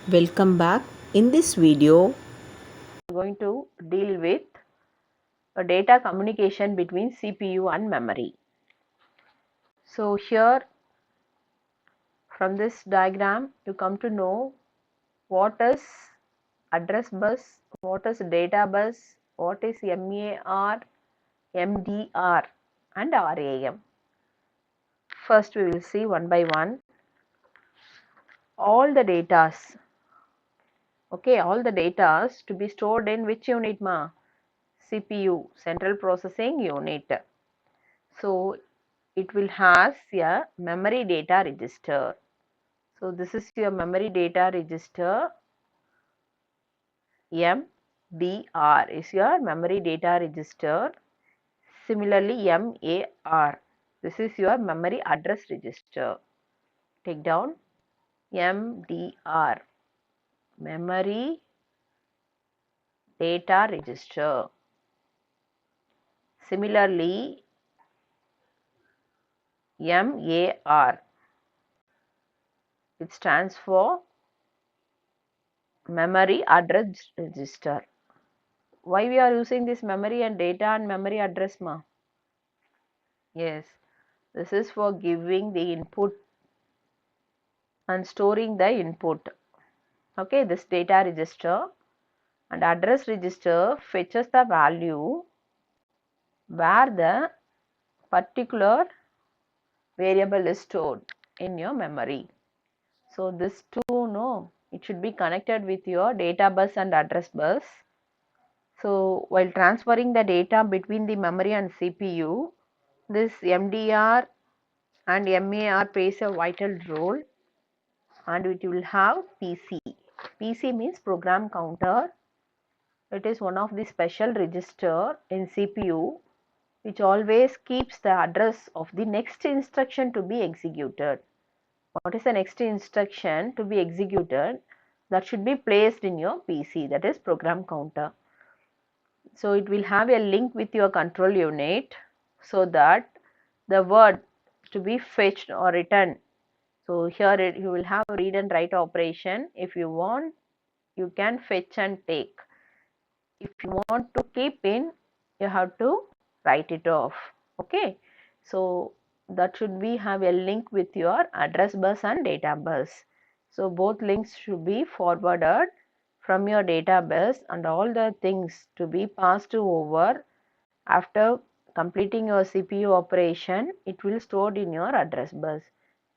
Welcome back. In this video, I'm going to deal with a data communication between CPU and memory. So here from this diagram you come to know what is address bus, what is data bus, what is MAR, MDR and RAM. First we will see one by one all the datas. Okay, all the datas to be stored in which unit ma? CPU, central processing unit. So it will has a memory data register. So this is your memory data register. MDR is your memory data register. Similarly MAR, this is your memory address register. Take down MDR, memory data register. Similarly MAR, it stands for memory address register. Why we are using this memory and data and memory address ma? Yes, this is for giving the input and storing the input. Okay, this data register and address register fetches the value where the particular variable is stored in your memory. So this two, no, it should be connected with your data bus and address bus. So while transferring the data between the memory and CPU, this MDR and MAR plays a vital role, and it will have PC. PC means program counter. It is one of the special register in CPU which always keeps the address of the next instruction to be executed. What is the next instruction to be executed? That should be placed in your PC, that is program counter. So it will have a link with your control unit so that the word to be fetched or written. So here you will have read and write operation. If you want, you can fetch and take. If you want to keep in, you have to write it off. Okay, so that should be have a link with your address bus and data bus. So both links should be forwarded from your data bus, and all the things to be passed over after completing your CPU operation, it will stored in your address bus.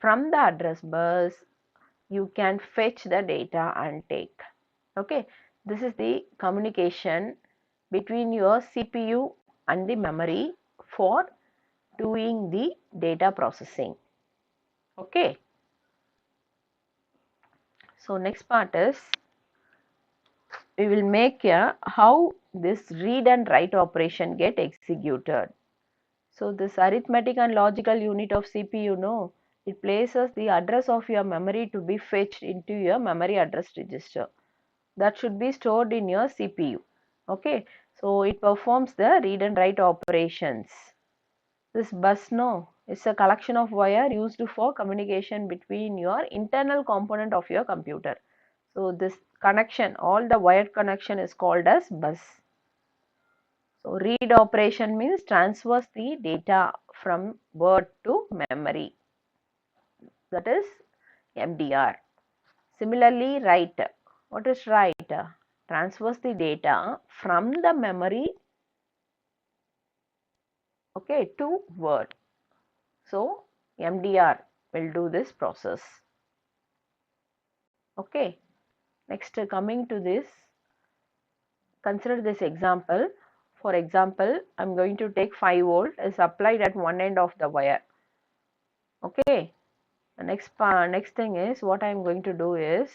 From the address bus you can fetch the data and take. Okay, this is the communication between your CPU and the memory for doing the data processing. Okay, so next part is we will make a how this read and write operation get executed. So this arithmetic and logical unit of CPU, no, it places the address of your memory to be fetched into your memory address register. That should be stored in your CPU. Okay, so it performs the read and write operations. This bus, no, is a collection of wire used for communication between your internal component of your computer. So this connection, all the wired connection is called as bus. So read operation means transfers the data from word to memory, that is MDR. Similarly write, what is write? Transfers the data from the memory, okay, to word. So MDR will do this process. Okay, next coming to this, consider this example. For example, I'm going to take 5 volt is applied at one end of the wire. Okay, the next thing is what I'm going to do is,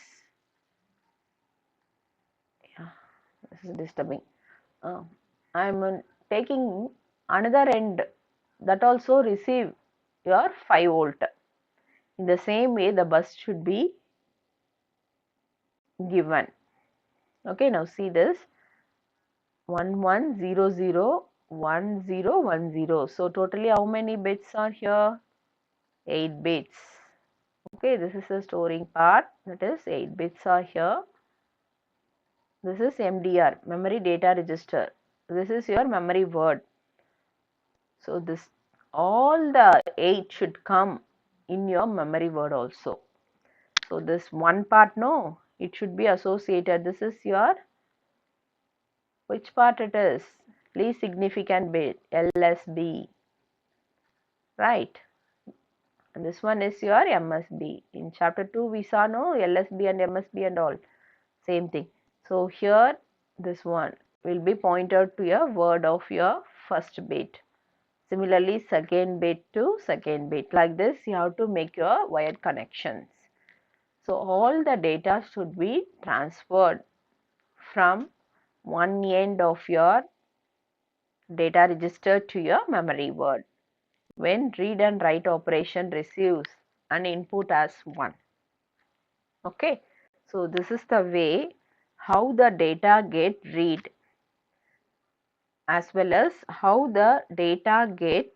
yeah, this is disturbing. I'm taking another end that also receive your 5 volt. In the same way the bus should be given. Okay, now see this 11001010. So totally how many bits are here? 8 bits. Okay, this is the storing part, that is 8 bits are here. This is MDR, memory data register. This is your memory word. So this all the 8 should come in your memory word also. So this one part, no, it should be associated. This is your, which part it is? Least significant bit, LSB, right? And this one is your MSB. In chapter 2 we saw, no, LSB and MSB and all same thing. So here this one will be pointed to a word of your first bit. Similarly, second bit to second bit. Like this you have to make your wired connections. So all the data should be transferred from one end of your data register to your memory word when read and write operation receives an input as 1. Okay, so this is the way how the data get read as well as how the data get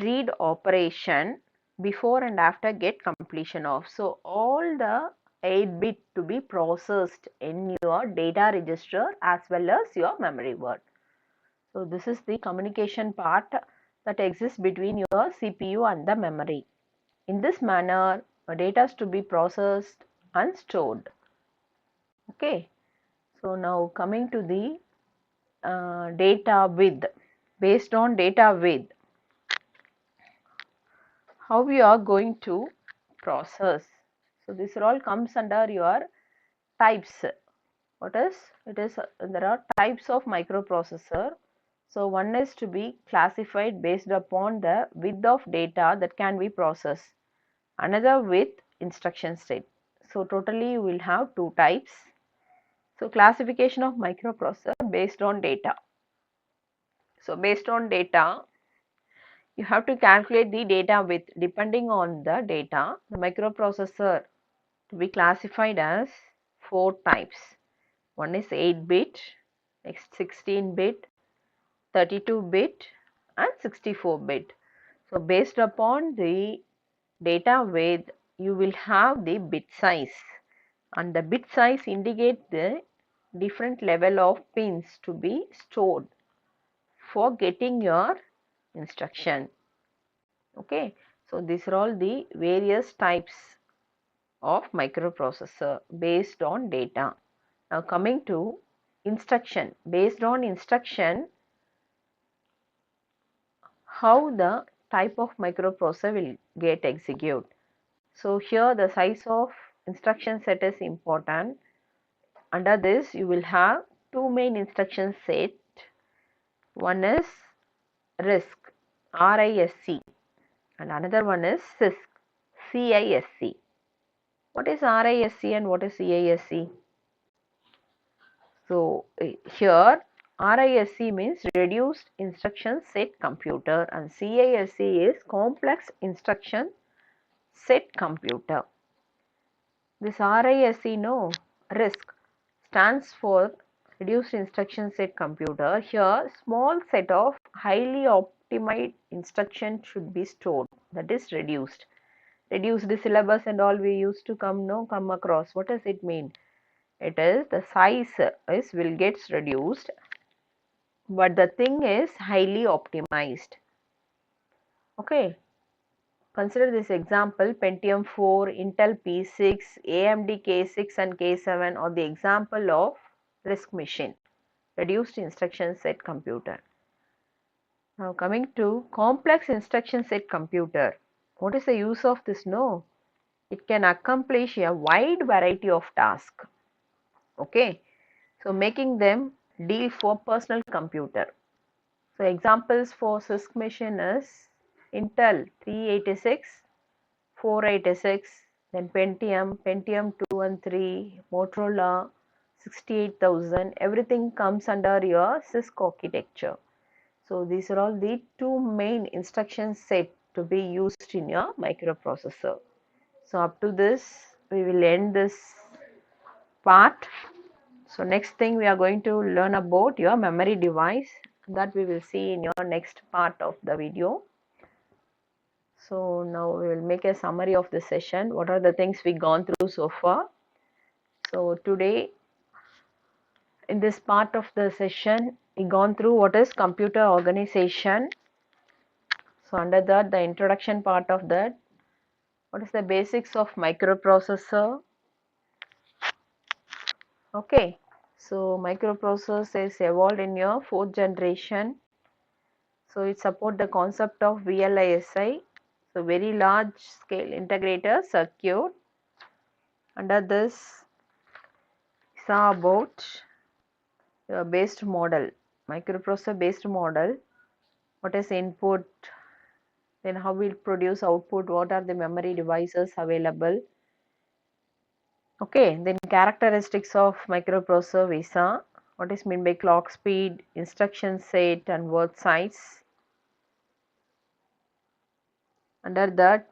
read operation before and after get completion of. So all the 8 bit to be processed in your data register as well as your memory word. So this is the communication part that exists between your CPU and the memory. In this manner, data is to be processed and stored. Okay. So now coming to the data width. Based on data width, how we are going to process. So this all comes under your types. What is it is there are types of microprocessor. So one is to be classified based upon the width of data that can be processed, another with instruction set. So totally you will have two types. So classification of microprocessor based on data. So based on data, you have to calculate the data width. Depending on the data, the microprocessor to be classified as 4 types. One is 8 bit, next 16 bit, 32 bit and 64 bit. So based upon the data width, you will have the bit size, and the bit size indicates the different level of pins to be stored for getting your instruction. Okay, so these are all the various types of microprocessor based on data. Now coming to instruction. Based on instruction, how the type of microprocessor will get executed. So here the size of instruction set is important. Under this you will have two main instruction set. One is RISC, RISC, and another one is CISC, CISC. What is RISC and what is CISC? So here RISC means reduced instruction set computer and CISC is complex instruction set computer. This RISC, no, RISC stands for reduced instruction set computer. Here small set of highly optimized instruction should be stored, that is reduced. Reduced syllabus and all we used to come across. What does it mean? It is the size is will gets reduced, but the thing is highly optimized. Okay, consider this example: Pentium 4, Intel P6, AMD K6 and K7 are the example of RISC machine, reduced instruction set computer. Now coming to complex instruction set computer. What is the use of this? No, it can accomplish a wide variety of tasks. Okay, so making them deal for personal computer. So examples for CISC machine is Intel 386, 486, then Pentium 2 and 3, Motorola 68,000, everything comes under your CISC architecture. So these are all the two main instruction set to be used in your microprocessor. So up to this, we will end this part. So next thing we are going to learn about your memory device, that we will see in your next part of the video. So now we will make a summary of the session. What are the things we gone through so far? So today in this part of the session we gone through what is computer organization. So under that, the introduction part of that, what is the basics of microprocessor. Okay, so microprocessor is evolved in your fourth generation. So it support the concept of VLSI, so very large scale integrator circuit. Under this saw about based model, microprocessor based model, what is input, then how we produce output, what are the memory devices available. Okay, then characteristics of microprocessor we saw, what is meant by clock speed, instruction set and word size. Under that,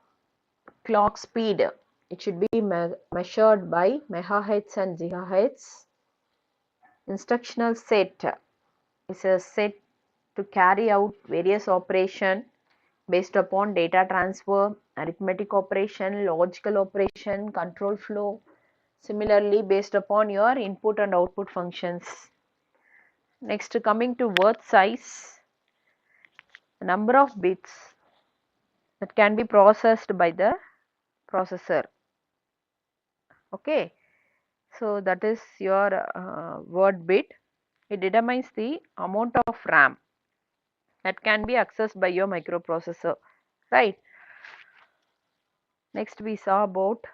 clock speed, it should be measured by megahertz and gigahertz. Instructional set is a set to carry out various operation based upon data transfer, arithmetic operation, logical operation, control flow. Similarly, based upon your input and output functions. Next, coming to word size, the number of bits that can be processed by the processor. Okay, so that is your word bit. It determines the amount of RAM that can be accessed by your microprocessor, right? Next we saw about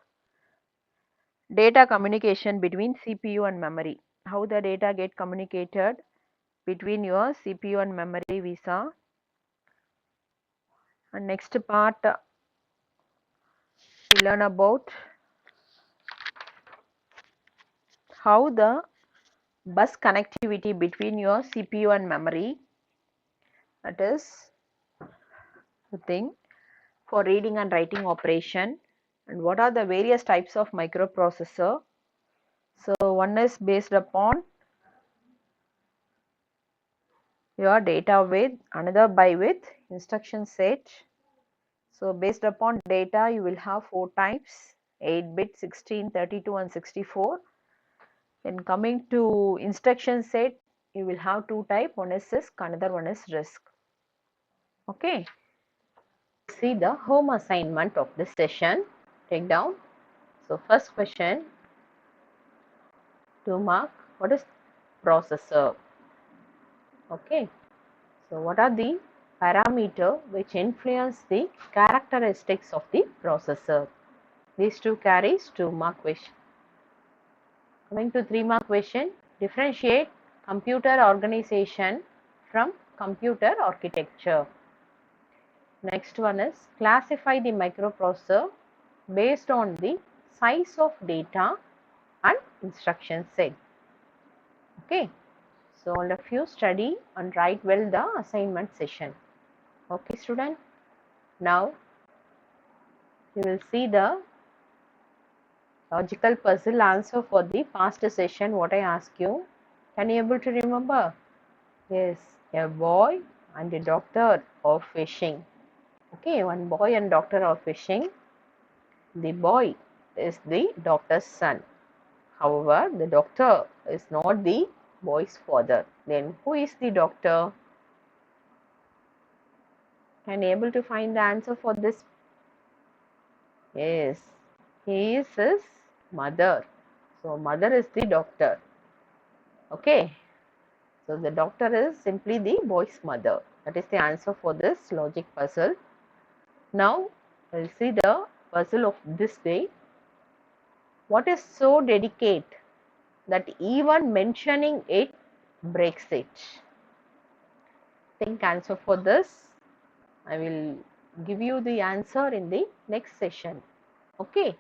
data communication between CPU and memory. How the data get communicated between your CPU and memory we saw. And next part we learn about how the bus connectivity between your CPU and memory, that is the thing for reading and writing operation, and what are the various types of microprocessor. So one is based upon your data with, another by with instruction set. So based upon data you will have 4 types, 8-bit, 16, 32 and 64. Then coming to instruction set, you will have 2 types, one is CISC, another one is RISC. Okay. See the home assignment of this session. Take down. So first question, 2 mark, what is processor? Okay. So what are the parameter which influence the characteristics of the processor? These two carries 2 mark question. Coming to 3 mark question, differentiate computer organization from computer architecture. Next one is classify the microprocessor based on the size of data and instruction set. Okay, so all of you study and write well the assignment session. Okay student, now you will see the logical puzzle answer for the past session what I asked you. Can you able to remember? Yes, a boy and a doctor are fishing. Okay, one boy and doctor are fishing. The boy is the doctor's son. However, the doctor is not the boy's father. Then who is the doctor? Can you able to find the answer for this? Yes, he is his mother. So mother is the doctor. Okay. So the doctor is simply the boy's mother. That is the answer for this logic puzzle. Now we'll see the puzzle of this day. What is so delicate that even mentioning it breaks it? Think answer for this. I will give you the answer in the next session. Okay.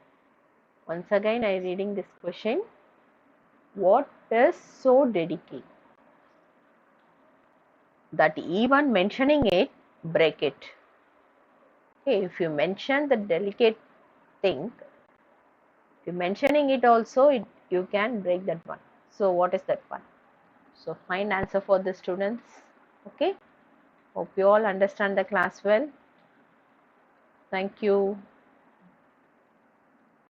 Once again I am reading this question. What is so delicate that even mentioning it break it? Okay, if you mention the delicate thing, if you mentioning it also, you can break that one. So what is that one? So find answer for the students. Okay, hope you all understand the class well. Thank you.